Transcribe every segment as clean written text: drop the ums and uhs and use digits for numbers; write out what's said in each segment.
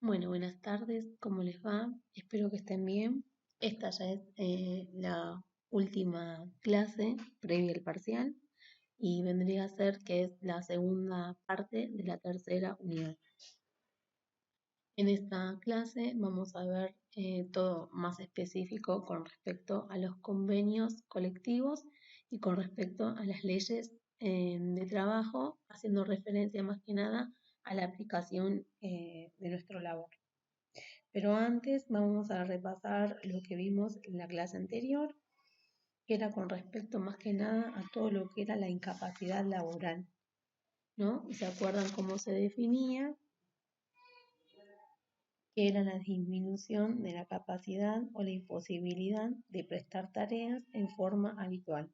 Bueno, buenas tardes, ¿cómo les va? Espero que estén bien. Esta ya es la última clase previa al parcial y vendría a ser que es la segunda parte de la tercera unidad. En esta clase vamos a ver todo más específico con respecto a los convenios colectivos y con respecto a las leyes de trabajo, haciendo referencia más que nada a la aplicación de nuestro labor. Pero antes vamos a repasar lo que vimos en la clase anterior, que era con respecto más que nada a todo lo que era la incapacidad laboral, ¿no? ¿Se acuerdan cómo se definía? Que era la disminución de la capacidad o la imposibilidad de prestar tareas en forma habitual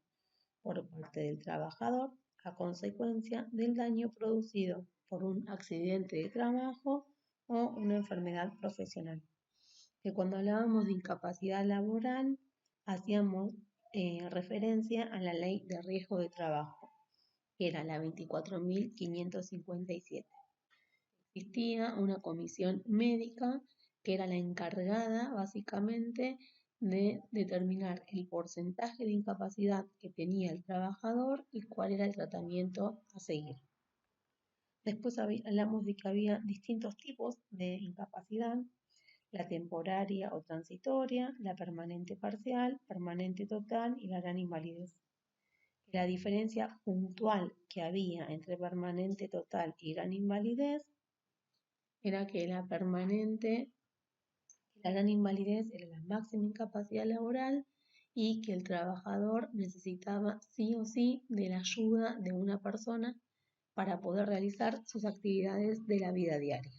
por parte del trabajador a consecuencia del daño producido por un accidente de trabajo o una enfermedad profesional. Que cuando hablábamos de incapacidad laboral hacíamos referencia a la ley de riesgo de trabajo, que era la 24.557. Existía una comisión médica que era la encargada básicamente de determinar el porcentaje de incapacidad que tenía el trabajador y cuál era el tratamiento a seguir. Después hablamos de que había distintos tipos de incapacidad: la temporaria o transitoria, la permanente parcial, permanente total y la gran invalidez. La diferencia puntual que había entre permanente total y gran invalidez era que la gran invalidez era la máxima incapacidad laboral y que el trabajador necesitaba sí o sí de la ayuda de una persona para poder realizar sus actividades de la vida diaria.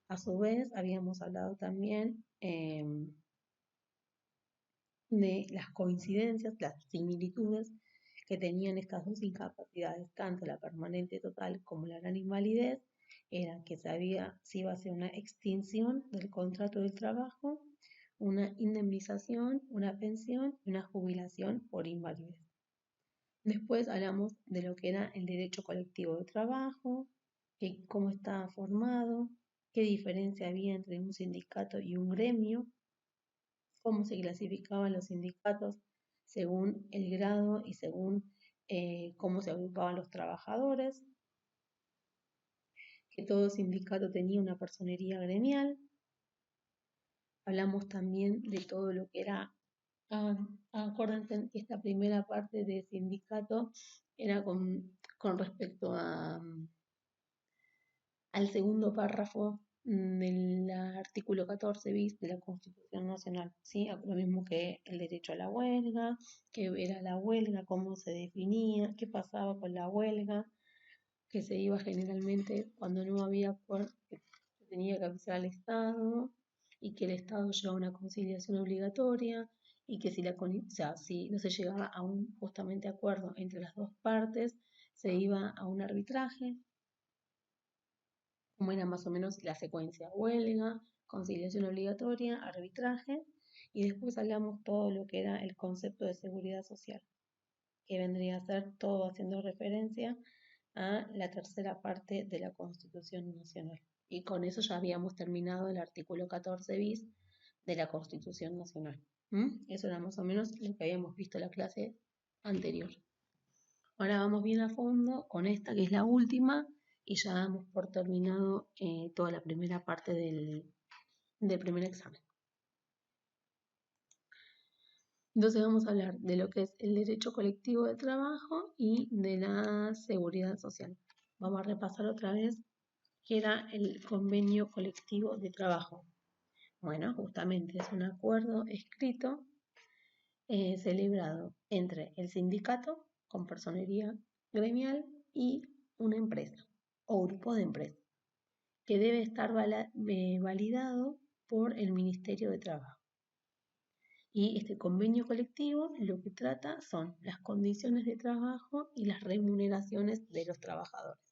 A su vez, habíamos hablado también de las coincidencias, las similitudes que tenían estas dos incapacidades, tanto la permanente total como la gran invalidez, era que sabía si iba a ser una extinción del contrato del trabajo, una indemnización, una pensión y una jubilación por invalidez. Después hablamos de lo que era el derecho colectivo de trabajo, cómo estaba formado, qué diferencia había entre un sindicato y un gremio, cómo se clasificaban los sindicatos según el grado y según cómo se agrupaban los trabajadores, que todo sindicato tenía una personería gremial. Hablamos también de todo lo que era, acuérdense que esta primera parte de sindicato era con respecto al segundo párrafo del artículo 14 bis de la Constitución Nacional, ¿sí? Lo mismo que el derecho a la huelga, qué era la huelga, cómo se definía, qué pasaba con la huelga, que se iba generalmente cuando no había acuerdo, que se tenía que avisar al Estado y que el Estado llevaba una conciliación obligatoria y que si no se llegaba a un justamente acuerdo entre las dos partes, se iba a un arbitraje. Como era más o menos la secuencia: huelga, conciliación obligatoria, arbitraje, y después hablamos todo lo que era el concepto de seguridad social, que vendría a ser todo haciendo referencia a la tercera parte de la Constitución Nacional. Y con eso ya habíamos terminado el artículo 14 bis de la Constitución Nacional. Eso era más o menos lo que habíamos visto en la clase anterior. Ahora vamos bien a fondo con esta, que es la última, y ya damos por terminado toda la primera parte del primer examen. Entonces vamos a hablar de lo que es el derecho colectivo de trabajo y de la seguridad social. Vamos a repasar otra vez qué era el convenio colectivo de trabajo. Bueno, justamente es un acuerdo escrito celebrado entre el sindicato con personería gremial y una empresa o grupo de empresas, que debe estar validado por el Ministerio de Trabajo. Y este convenio colectivo lo que trata son las condiciones de trabajo y las remuneraciones de los trabajadores.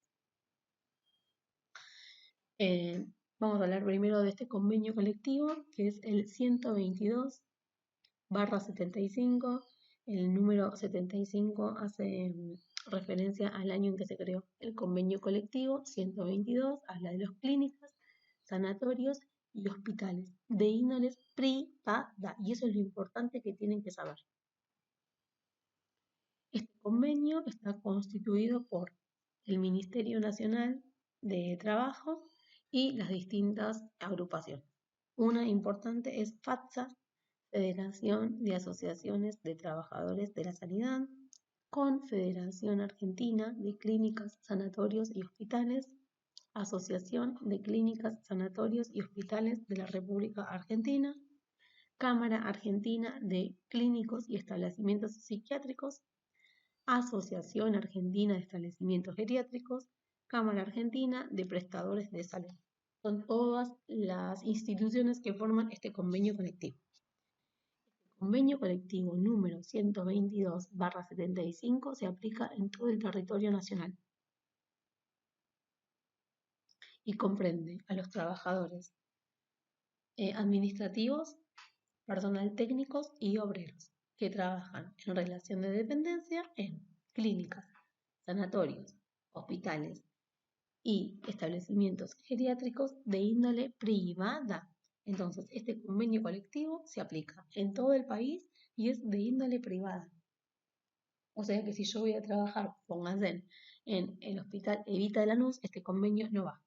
Vamos a hablar primero de este convenio colectivo, que es el 122/75. El número 75 hace referencia al año en que se creó el convenio colectivo. 122 habla de los clínicas, sanatorios y hospitales de índoles privada. Y eso es lo importante que tienen que saber. Este convenio está constituido por el Ministerio Nacional de Trabajo y las distintas agrupaciones. Una importante es FATSA, Federación de Asociaciones de Trabajadores de la Sanidad, Confederación Argentina de Clínicas, Sanatorios y Hospitales, Asociación de Clínicas, Sanatorios y Hospitales de la República Argentina, Cámara Argentina de Clínicos y Establecimientos Psiquiátricos, Asociación Argentina de Establecimientos Geriátricos, Cámara Argentina de Prestadores de Salud. Son todas las instituciones que forman este convenio colectivo. El convenio colectivo número 122/75 se aplica en todo el territorio nacional y comprende a los trabajadores administrativos, personal técnicos y obreros que trabajan en relación de dependencia en clínicas, sanatorios, hospitales y establecimientos geriátricos de índole privada. Entonces, este convenio colectivo se aplica en todo el país y es de índole privada. O sea que si yo voy a trabajar, pónganse en el Hospital Evita de Lanús, este convenio no va.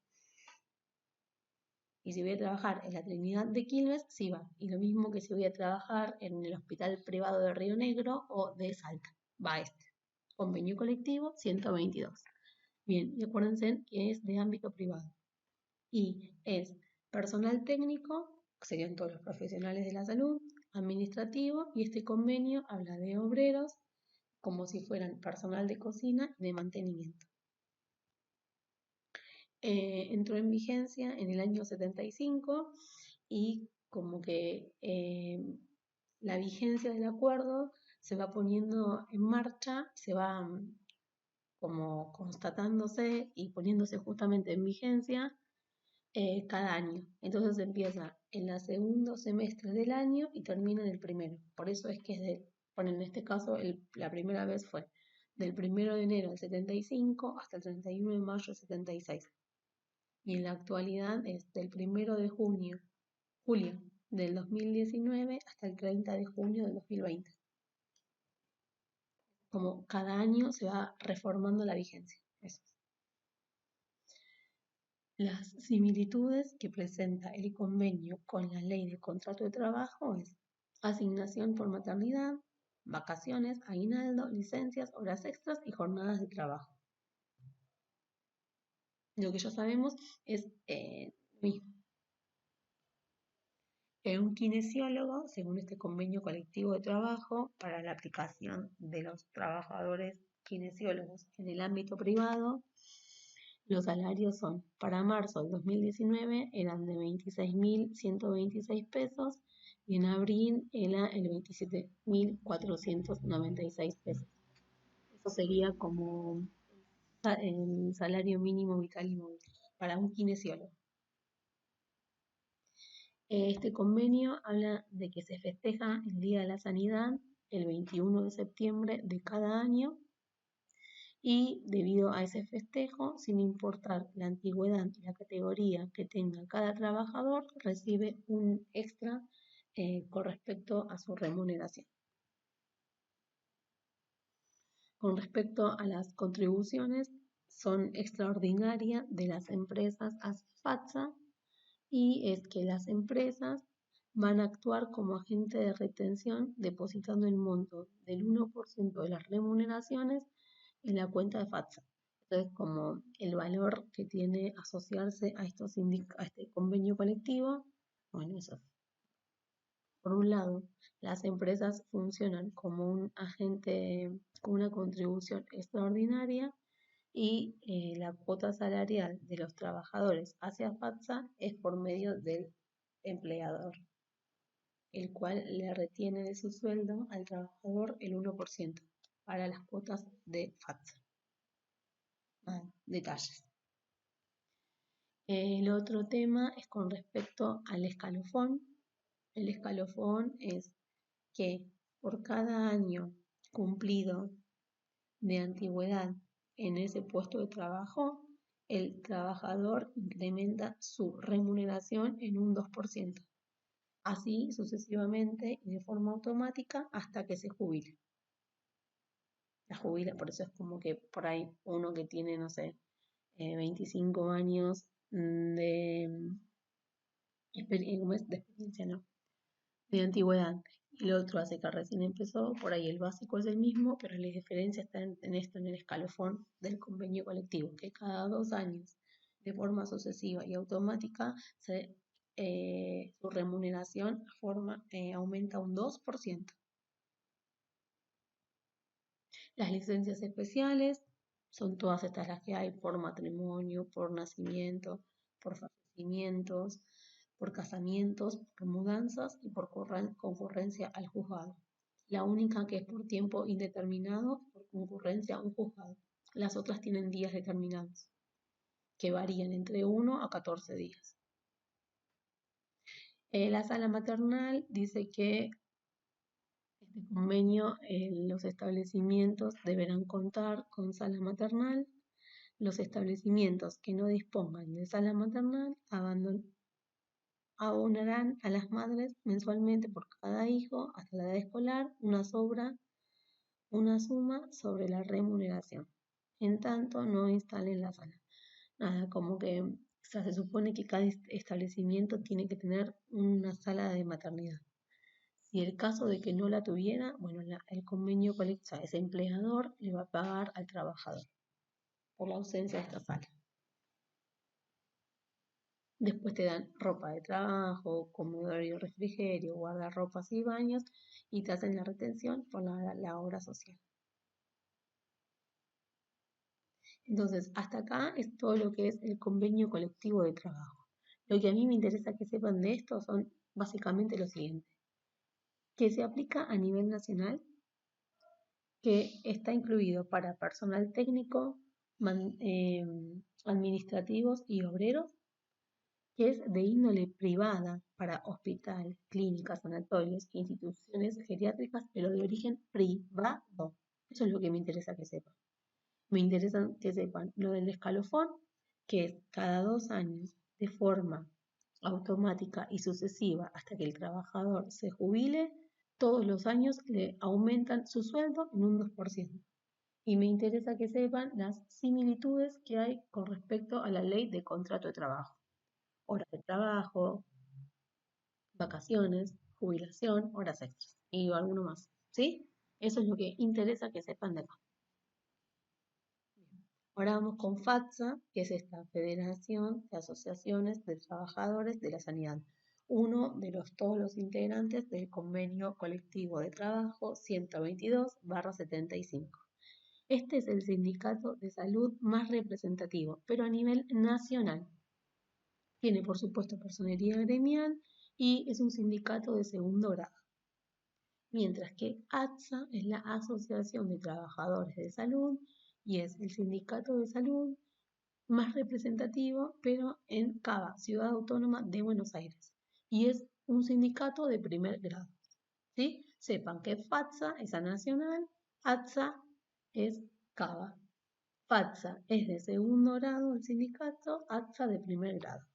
Y si voy a trabajar en la Trinidad de Quilmes, sí va. Y lo mismo que si voy a trabajar en el Hospital Privado de Río Negro o de Salta. Va este. Convenio colectivo 122. Bien, y acuérdense que es de ámbito privado. Y es personal técnico, que serían todos los profesionales de la salud, administrativo, y este convenio habla de obreros como si fueran personal de cocina y de mantenimiento. Entró en vigencia en el año 75 y como que la vigencia del acuerdo se va poniendo en marcha, se va como constatándose y poniéndose justamente en vigencia cada año. Entonces empieza en el segundo semestre del año y termina en el primero. Por eso es que es bueno, en este caso la primera vez fue del 1 de enero del 75 hasta el 31 de mayo del 76. Y en la actualidad es del 1 de julio del 2019 hasta el 30 de junio del 2020. Como cada año se va reformando la vigencia. Eso. Las similitudes que presenta el convenio con la ley de contrato de trabajo es asignación por maternidad, vacaciones, aguinaldo, licencias, horas extras y jornadas de trabajo. Lo que ya sabemos es lo mismo. Un kinesiólogo, según este convenio colectivo de trabajo, para la aplicación de los trabajadores kinesiólogos en el ámbito privado, los salarios son, para marzo del 2019 eran de 26.126 pesos y en abril era el 27.496 pesos. Eso sería como el salario mínimo vital y móvil para un kinesiólogo. Este convenio habla de que se festeja el Día de la Sanidad el 21 de septiembre de cada año y debido a ese festejo, sin importar la antigüedad y la categoría que tenga cada trabajador, recibe un extra con respecto a su remuneración. Con respecto a las contribuciones, son extraordinarias de las empresas a FATSA y es que las empresas van a actuar como agente de retención depositando el monto del 1% de las remuneraciones en la cuenta de FATSA. Entonces, como el valor que tiene asociarse a este convenio colectivo, bueno, eso. Por un lado, las empresas funcionan como un agente con una contribución extraordinaria y la cuota salarial de los trabajadores hacia FATSA es por medio del empleador, el cual le retiene de su sueldo al trabajador el 1% para las cuotas de FATSA. Detalles. El otro tema es con respecto al escalofón. El escalofón es que por cada año cumplido de antigüedad en ese puesto de trabajo, el trabajador incrementa su remuneración en un 2%. Así sucesivamente y de forma automática hasta que se jubile. La jubila, por eso es como que por ahí uno que tiene, no sé, 25 años de, ¿cómo es? De experiencia, no, de antigüedad, y el otro hace que recién empezó, por ahí el básico es el mismo, pero la diferencia está en esto, en el escalafón del convenio colectivo, que cada 2 años, de forma sucesiva y automática, su remuneración aumenta un 2%. Las licencias especiales son todas estas las que hay por matrimonio, por nacimiento, por fallecimientos, por casamientos, por mudanzas y por concurrencia al juzgado. La única que es por tiempo indeterminado es por concurrencia a un juzgado. Las otras tienen días determinados, que varían entre 1 a 14 días. La sala maternal dice que este convenio, los establecimientos deberán contar con sala maternal. Los establecimientos que no dispongan de sala maternal abonarán a las madres mensualmente por cada hijo hasta la edad escolar una suma sobre la remuneración. En tanto, no instalen la sala. Nada, como que se supone que cada establecimiento tiene que tener una sala de maternidad. Si el caso de que no la tuviera, bueno, el convenio colectivo, ese empleador le va a pagar al trabajador por la ausencia de esta sala. Después te dan ropa de trabajo, comedor y refrigerio, guardarropas y baños, y te hacen la retención por la obra social. Entonces, hasta acá es todo lo que es el convenio colectivo de trabajo. Lo que a mí me interesa que sepan de esto son básicamente lo siguiente: que se aplica a nivel nacional, que está incluido para personal técnico, administrativos y obreros, que es de índole privada para hospital, clínicas, sanatorios e instituciones geriátricas, pero de origen privado. Eso es lo que me interesa que sepan. Me interesa que sepan lo del escalofón, que es cada 2 años, de forma automática y sucesiva hasta que el trabajador se jubile, todos los años le aumentan su sueldo en un 2%. Y me interesa que sepan las similitudes que hay con respecto a la ley de contrato de trabajo: horas de trabajo, vacaciones, jubilación, horas extras y alguno más, ¿sí? Eso es lo que interesa que sepan de acá. Ahora vamos con FATSA, que es esta Federación de Asociaciones de Trabajadores de la Sanidad, uno de todos los integrantes del Convenio Colectivo de Trabajo 122/75. Este es el sindicato de salud más representativo, pero a nivel nacional. Tiene, por supuesto, personería gremial y es un sindicato de segundo grado. Mientras que ATSA es la Asociación de Trabajadores de Salud y es el sindicato de salud más representativo, pero en Cava, Ciudad Autónoma de Buenos Aires. Y es un sindicato de primer grado. ¿Sí? Sepan que FATSA es a nacional, ATSA es Cava. FATSA es de segundo grado el sindicato, ATSA de primer grado.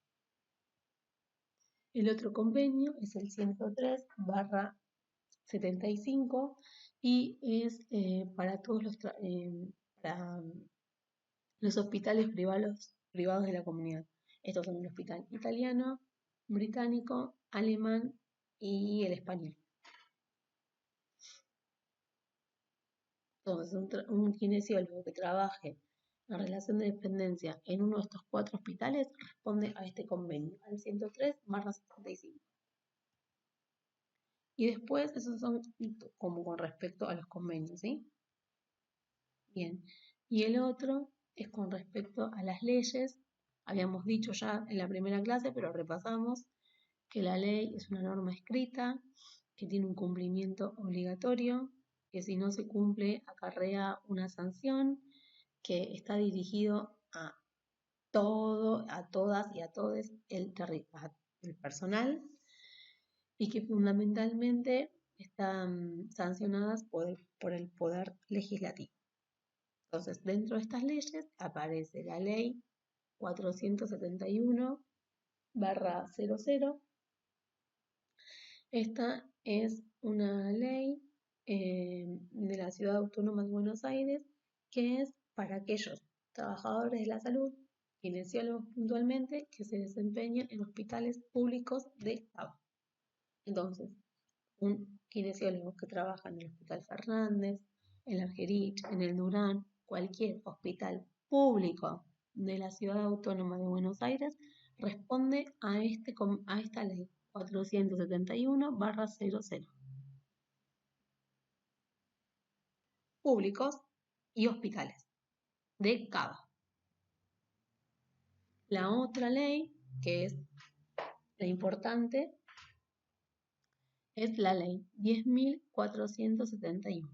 El otro convenio es el 103/75 y es para todos para los hospitales privados de la comunidad. Estos son el hospital italiano, británico, alemán y el español. Entonces, un kinesiólogo que trabaje en relación de dependencia en uno de estos 4 hospitales responde a este convenio, al 103/75. Y después, esos son como con respecto a los convenios, ¿sí? Bien. Y el otro es con respecto a las leyes. Habíamos dicho ya en la primera clase, pero repasamos que la ley es una norma escrita, que tiene un cumplimiento obligatorio, que si no se cumple acarrea una sanción, que está dirigido a todo, a todas y a todos el personal, y que fundamentalmente están sancionadas por el poder legislativo. Entonces, dentro de estas leyes aparece la ley 471/00. Esta es una ley de la Ciudad Autónoma de Buenos Aires que es para aquellos trabajadores de la salud, kinesiólogos puntualmente, que se desempeñan en hospitales públicos de Estado. Entonces, un kinesiólogo que trabaja en el Hospital Fernández, en el Argerich, en el Durán, cualquier hospital público de la Ciudad Autónoma de Buenos Aires, responde a esta ley 471/00. Públicos y hospitales de CABA. La otra ley, que es la importante, es la ley 10.471.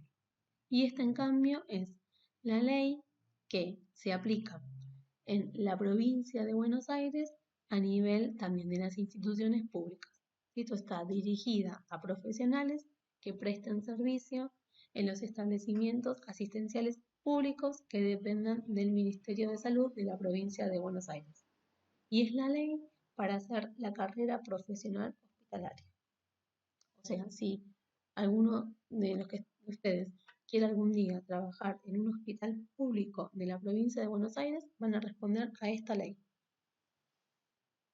Y esta, en cambio, es la ley que se aplica en la provincia de Buenos Aires a nivel también de las instituciones públicas. Esto está dirigida a profesionales que presten servicio en los establecimientos asistenciales públicos que dependan del Ministerio de Salud de la provincia de Buenos Aires. Y es la ley para hacer la carrera profesional hospitalaria. O sea, si alguno de ustedes quiere algún día trabajar en un hospital público de la provincia de Buenos Aires, van a responder a esta ley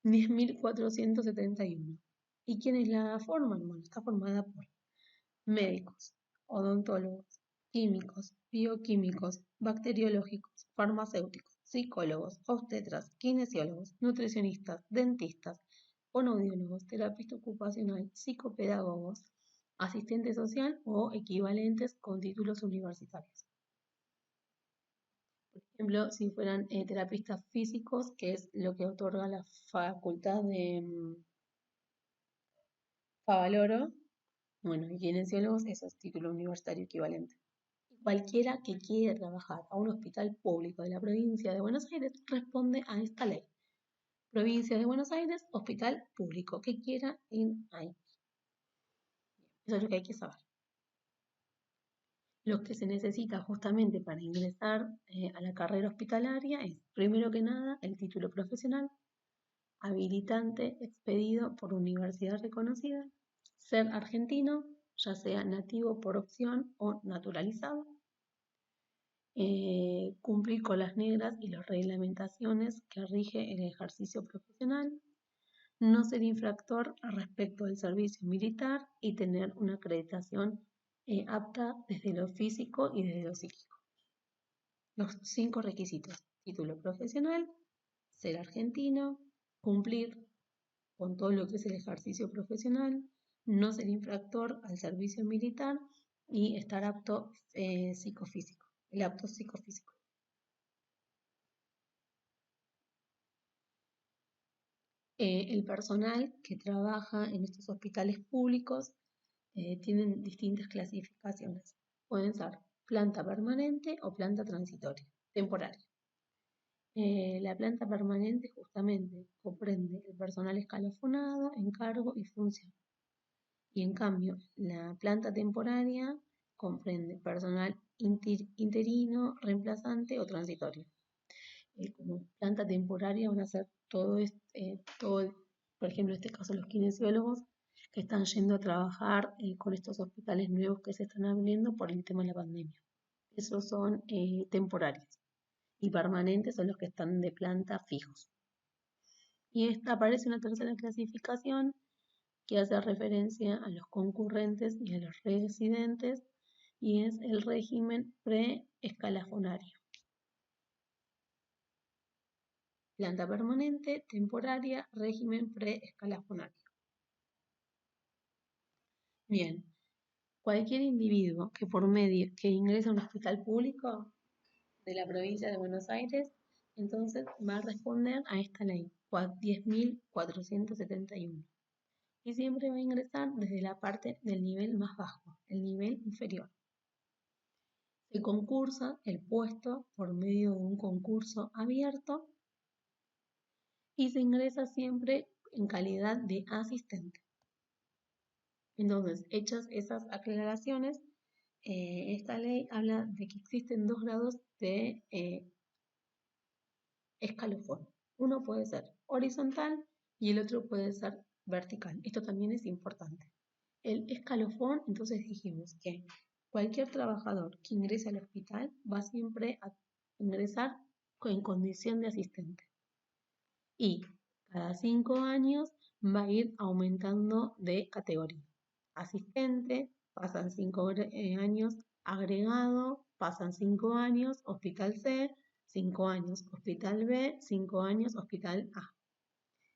10.471. ¿Y quiénes la forman? Bueno, está formada por médicos, odontólogos, químicos, bioquímicos, bacteriológicos, farmacéuticos, psicólogos, obstetras, kinesiólogos, nutricionistas, dentistas, fonoaudiólogos, terapista ocupacional, psicopedagogos, asistente social o equivalentes con títulos universitarios. Por ejemplo, si fueran terapistas físicos, que es lo que otorga la facultad de Favaloro, bueno, y kinesiólogos, eso es título universitario equivalente. Cualquiera que quiera trabajar a un hospital público de la provincia de Buenos Aires responde a esta ley. Provincia de Buenos Aires, hospital público, que quiera ir ahí. Eso es lo que hay que saber. Lo que se necesita justamente para ingresar a la carrera hospitalaria es, primero que nada, el título profesional, habilitante expedido por universidad reconocida, ser argentino, ya sea nativo por opción o naturalizado, cumplir con las negras y las reglamentaciones que rige el ejercicio profesional, no ser infractor respecto del servicio militar y tener una acreditación apta desde lo físico y desde lo psíquico. Los 5 requisitos: título profesional, ser argentino, cumplir con todo lo que es el ejercicio profesional, no ser infractor al servicio militar y estar apto psicofísico, el apto psicofísico. El personal que trabaja en estos hospitales públicos tienen distintas clasificaciones. Pueden ser planta permanente o planta transitoria, temporaria. La planta permanente justamente comprende el personal escalafonado, encargo y función. Y en cambio, la planta temporaria comprende personal interino, reemplazante o transitorio. Como planta temporaria van a ser todo, por ejemplo, en este caso los kinesiólogos que están yendo a trabajar con estos hospitales nuevos que se están abriendo por el tema de la pandemia. Esos son temporarios. Y permanentes son los que están de planta fijos. Y esta aparece una tercera clasificación que hace referencia a los concurrentes y a los residentes, y es el régimen preescalafonario. Planta permanente, temporaria, régimen preescalafonario. Bien, cualquier individuo que ingresa a un hospital público de la provincia de Buenos Aires, entonces va a responder a esta ley 10.471. Y siempre va a ingresar desde la parte del nivel más bajo, el nivel inferior. Se concursa el puesto por medio de un concurso abierto y se ingresa siempre en calidad de asistente. Entonces, hechas esas aclaraciones, esta ley habla de que existen 2 grados de escalafón. Uno puede ser horizontal y el otro puede ser vertical. Esto también es importante. El escalofón, entonces dijimos que cualquier trabajador que ingrese al hospital va siempre a ingresar en condición de asistente. Y cada 5 años va a ir aumentando de categoría. Asistente, pasan 5 años, agregado, pasan 5 años, hospital C, 5 años, hospital B, 5 años, hospital A.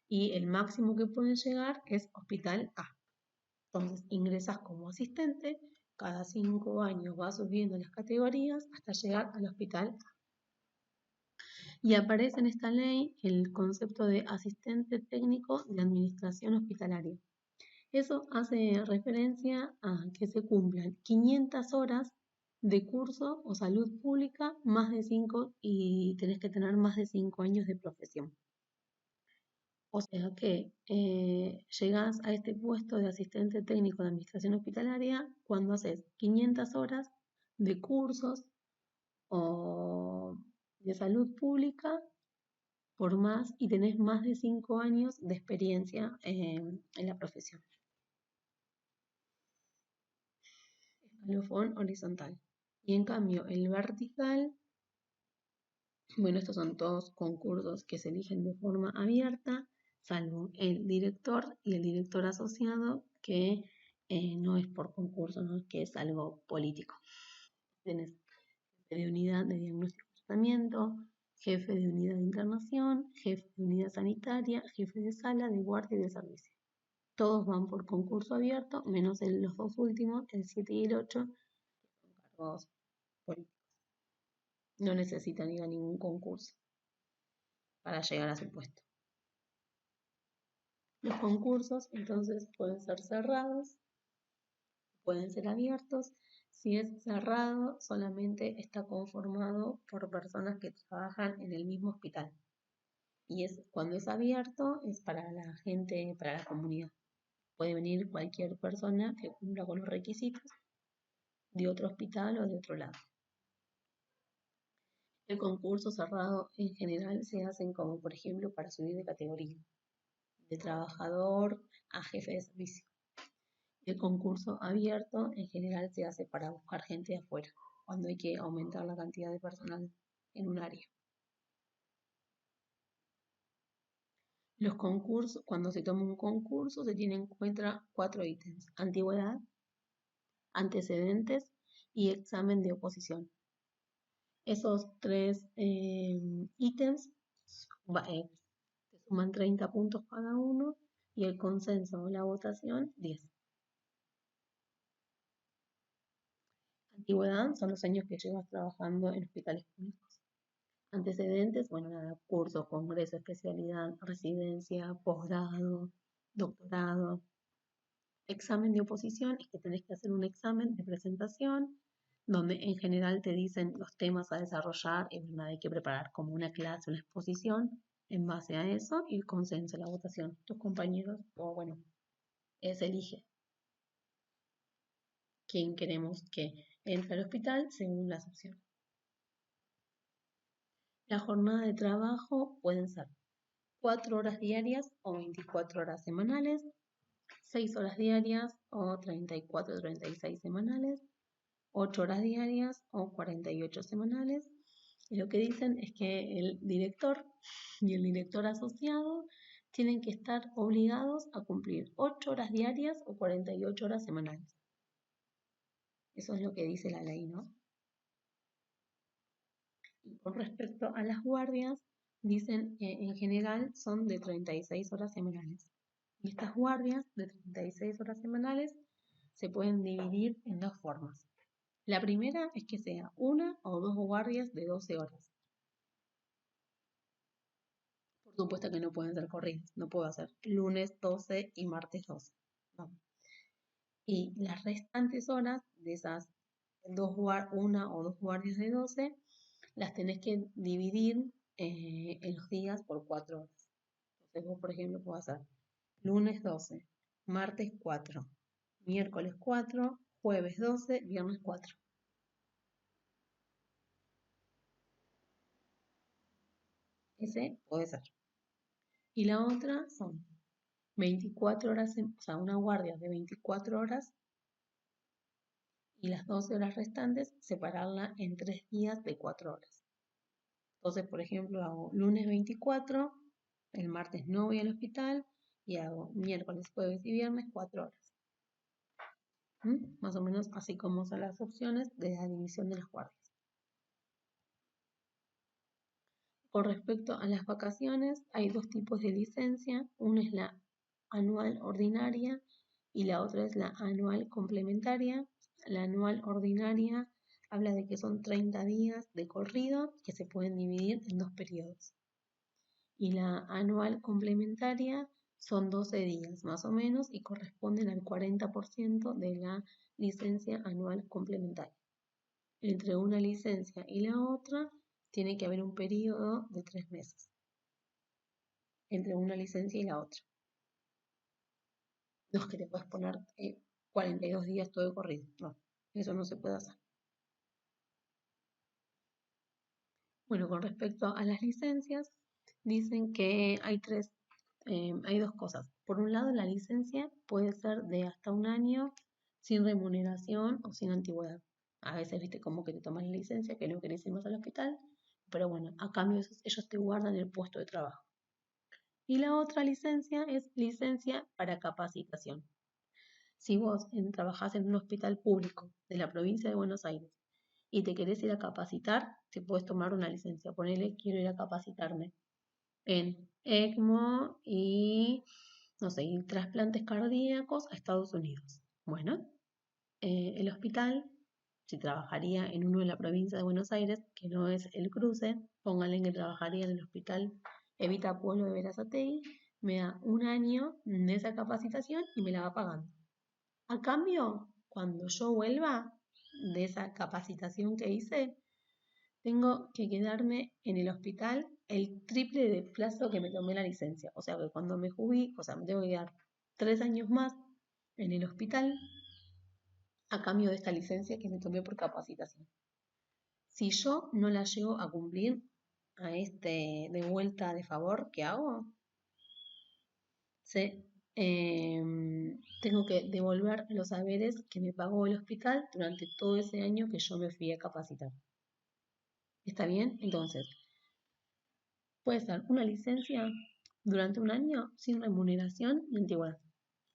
Y el máximo que pueden llegar es hospital A. Entonces ingresas como asistente, cada 5 años vas subiendo las categorías hasta llegar al hospital A. Y aparece en esta ley el concepto de asistente técnico de administración hospitalaria. Eso hace referencia a que se cumplan 500 horas de curso o salud pública, más de 5 y tenés que tener más de 5 años de profesión. O sea que llegás a este puesto de asistente técnico de administración hospitalaria cuando haces 500 horas de cursos o de salud pública por más y tenés más de 5 años de experiencia en la profesión. Escalofón horizontal. Y en cambio, el vertical, bueno, estos son todos concursos que se eligen de forma abierta, salvo el director y el director asociado, que no es por concurso, ¿no? Que es algo político. Tienes jefe de unidad de diagnóstico y tratamiento, jefe de unidad de internación, jefe de unidad sanitaria, jefe de sala, de guardia y de servicio. Todos van por concurso abierto, menos los dos últimos, el 7 y el 8, que son cargos políticos. No necesitan ir a ningún concurso para llegar a su puesto. Los concursos entonces pueden ser cerrados, pueden ser abiertos. Si es cerrado, solamente está conformado por personas que trabajan en el mismo hospital. Y cuando es abierto, es para la gente, para la comunidad. Puede venir cualquier persona que cumpla con los requisitos de otro hospital o de otro lado. El concurso cerrado en general se hacen como, por ejemplo, para subir de categoría, de trabajador a jefe de servicio. El concurso abierto en general se hace para buscar gente de afuera, cuando hay que aumentar la cantidad de personal en un área. Los concursos, cuando se toma un concurso, se tienen en cuenta 4 ítems: antigüedad, antecedentes y examen de oposición. Esos 3 ítems se suman 30 puntos cada uno y el consenso o la votación 10. Antigüedad son los años que llevas trabajando en hospitales públicos. Antecedentes, bueno, nada, cursos, congreso, especialidad, residencia, posgrado, doctorado. Examen de oposición es que tenés que hacer un examen de presentación donde en general te dicen los temas a desarrollar y nada, hay que preparar como una clase, una exposición en base a eso y el consenso, la votación. Tus compañeros, o bueno, se elige quién queremos que entre al hospital según las opciones. La jornada de trabajo pueden ser 4 horas diarias o 24 horas semanales, 6 horas diarias o 34 o 36 semanales, 8 horas diarias o 48 semanales. Y lo que dicen es que el director y el director asociado tienen que estar obligados a cumplir 8 horas diarias o 48 horas semanales. Eso es lo que dice la ley, ¿no? Y con respecto a las guardias, dicen que en general son de 36 horas semanales. Y estas guardias de 36 horas semanales se pueden dividir en 2 formas. La primera es que sea 1 o 2 guardias de 12 horas. Por supuesto que no pueden ser corridas, no puedo hacer lunes 12 y martes 12. No. Y las restantes horas de esas 1 o 2 guardias de 12 las tenés que dividir en los días por 4 horas. Entonces vos, por ejemplo, podés hacer lunes 12, martes 4, miércoles 4, jueves 12, viernes 4. Ese puede ser. Y la otra son 24 horas, o sea, una guardia de 24 horas y las 12 horas restantes separarla en 3 días de 4 horas. Entonces, por ejemplo, hago lunes 24, el martes no voy al hospital y hago miércoles, jueves y viernes 4 horas. Más o menos así como son las opciones de la división de las guardias. Con respecto a las vacaciones, hay dos tipos de licencia. Una es la anual ordinaria y la otra es la anual complementaria. La anual ordinaria habla de que son 30 días de corrido que se pueden dividir en dos periodos. Y la anual complementaria son 12 días más o menos y corresponden al 40% de la licencia anual complementaria. Entre una licencia y la otra tiene que haber un periodo de 3 meses. Entre una licencia y la otra. No es que te puedes poner 42 días todo de corrido. No, eso no se puede hacer. Bueno, con respecto a las licencias, dicen que hay dos cosas. Por un lado, la licencia puede ser de hasta un año sin remuneración o sin antigüedad. A veces, viste, como que te toman la licencia, que no querés ir más al hospital, pero bueno, a cambio ellos te guardan el puesto de trabajo. Y la otra licencia es licencia para capacitación. Si vos trabajás en un hospital público de la provincia de Buenos Aires y te querés ir a capacitar, te puedes tomar una licencia. Ponele, quiero ir a capacitarme en ECMO y, no sé, y trasplantes cardíacos a Estados Unidos. Bueno, el hospital, si trabajaría en uno de la provincia de Buenos Aires, que no es el cruce, pónganle que trabajaría en el hospital Evita Pueblo de Berazategui, me da un año de esa capacitación y me la va pagando. A cambio, cuando yo vuelva de esa capacitación que hice, tengo que quedarme en el hospital el triple de plazo que me tomé la licencia. O sea que cuando me jubile, o sea, me tengo que quedar 3 años más en el hospital a cambio de esta licencia que me tomé por capacitación. Si yo no la llego a cumplir a de vuelta de favor que hago, tengo que devolver los saberes que me pagó el hospital durante todo ese año que yo me fui a capacitar. ¿Está bien? Entonces, puede ser una licencia durante un año sin remuneración ni antigüedad.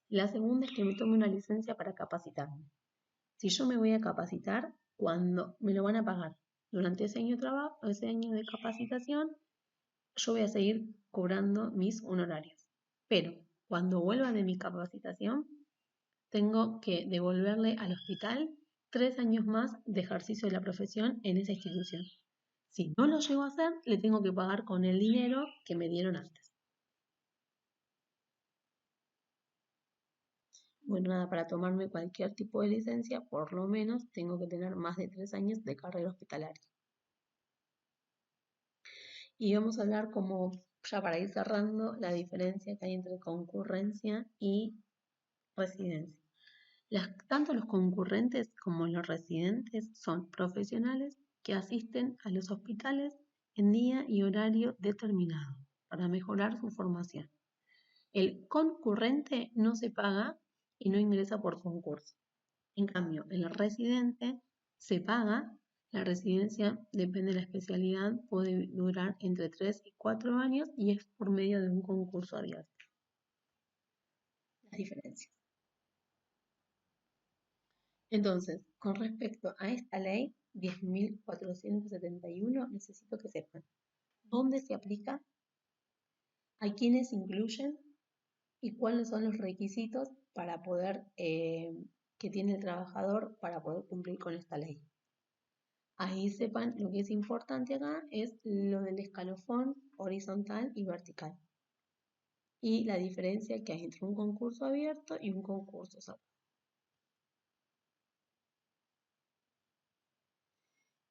La segunda es que me tome una licencia para capacitarme. Si yo me voy a capacitar, cuando me lo van a pagar durante ese año de trabajo, ese año de capacitación, yo voy a seguir cobrando mis honorarios. Pero cuando vuelva de mi capacitación, tengo que devolverle al hospital 3 años más de ejercicio de la profesión en esa institución. Si no lo llego a hacer, le tengo que pagar con el dinero que me dieron antes. Bueno, nada, para tomarme cualquier tipo de licencia, por lo menos tengo que tener más de 3 años de carrera hospitalaria. Y vamos a hablar como, ya para ir cerrando, la diferencia que hay entre concurrencia y residencia. Tanto los concurrentes como los residentes son profesionales que asisten a los hospitales en día y horario determinado para mejorar su formación. El concurrente no se paga y no ingresa por concurso. En cambio, el residente se paga. La residencia, depende de la especialidad, puede durar entre 3 y 4 años y es por medio de un concurso abierto. Las diferencias. Entonces, con respecto a esta ley 10.471, necesito que sepan dónde se aplica, a quiénes incluyen y cuáles son los requisitos para poder, que tiene el trabajador para poder cumplir con esta ley. Ahí sepan lo que es importante acá es lo del escalafón horizontal y vertical. Y la diferencia que hay entre un concurso abierto y un concurso cerrado.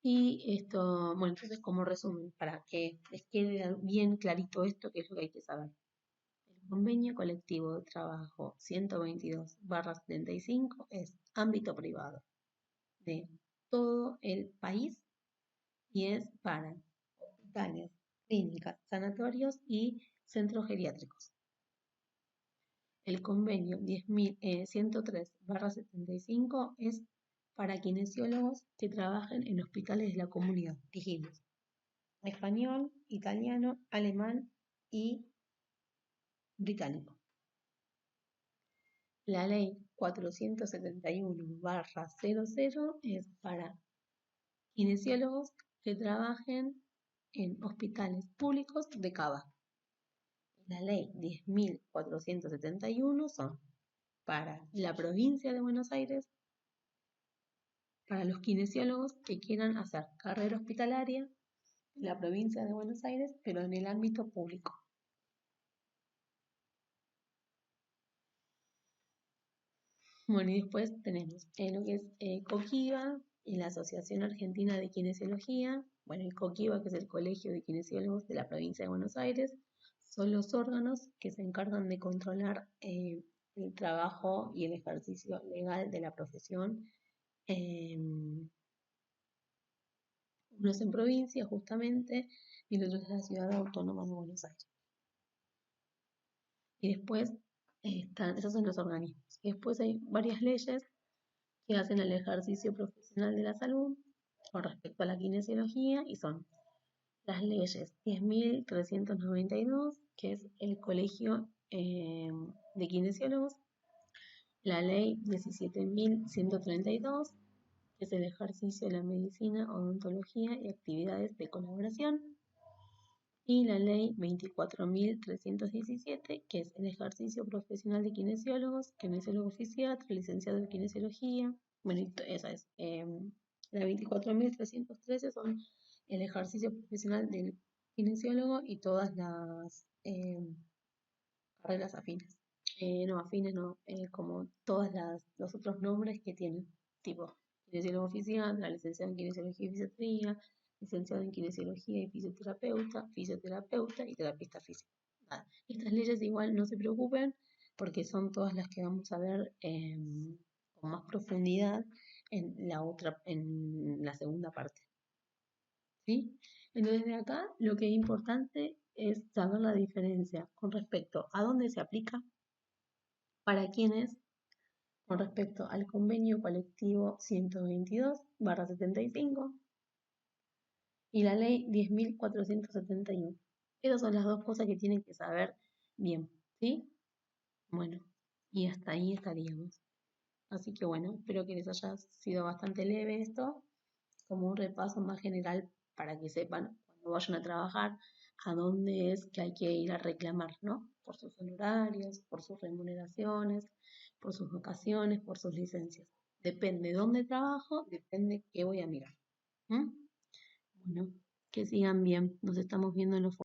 Y esto, bueno, entonces como resumen, para que les quede bien clarito esto, que es lo que hay que saber. El convenio colectivo de trabajo 122/75 es ámbito privado de todo el país y es para hospitales, clínicas, sanatorios y centros geriátricos. El convenio 103/75 es para kinesiólogos que trabajen en hospitales de la comunidad, dijimos. Español, italiano, alemán y británico. La ley 471/00 es para kinesiólogos que trabajen en hospitales públicos de Cava. La ley 10.471 son para la provincia de Buenos Aires, para los kinesiólogos que quieran hacer carrera hospitalaria en la provincia de Buenos Aires, pero en el ámbito público. Bueno, y después tenemos lo que es COKIVA y la Asociación Argentina de Kinesiología. Bueno, el COKIVA, que es el Colegio de Kinesiólogos de la provincia de Buenos Aires, son los órganos que se encargan de controlar el trabajo y el ejercicio legal de la profesión. Unos en provincia, justamente, y el otro es la Ciudad Autónoma de Buenos Aires. Y después esos son los organismos. Y después hay varias leyes que hacen el ejercicio profesional de la salud con respecto a la kinesiología, y son las leyes 10.392, que es el Colegio de Kinesiólogos, la ley 17.132, que es el ejercicio de la medicina, odontología y actividades de colaboración, y la ley 24.317, que es el ejercicio profesional de kinesiólogos, kinesiólogo fisiatra, licenciado en kinesiología. Bueno, esa es. La 24.313 son el ejercicio profesional del kinesiólogo y todas las carreras afines. No, afines no, como todos los otros nombres que tienen, tipo kinesiólogo fisiatra, licenciado en kinesiología y fisiatría, licenciado en kinesiología y fisioterapeuta, fisioterapeuta y terapista físico. Nada. Estas leyes igual no se preocupen porque son todas las que vamos a ver con más profundidad en la segunda parte. ¿Sí? Entonces de acá lo que es importante es saber la diferencia con respecto a dónde se aplica, para quiénes, con respecto al convenio colectivo 122/75 y la ley 10.471. Esas son las dos cosas que tienen que saber bien, ¿sí? Bueno, y hasta ahí estaríamos. Así que bueno, espero que les haya sido bastante leve esto, como un repaso más general para que sepan cuando vayan a trabajar a dónde es que hay que ir a reclamar, ¿no? Por sus honorarios, por sus remuneraciones, por sus vacaciones, por sus licencias. Depende de dónde trabajo, depende qué voy a mirar. ¿Mm? Bueno, que sigan bien. Nos estamos viendo en los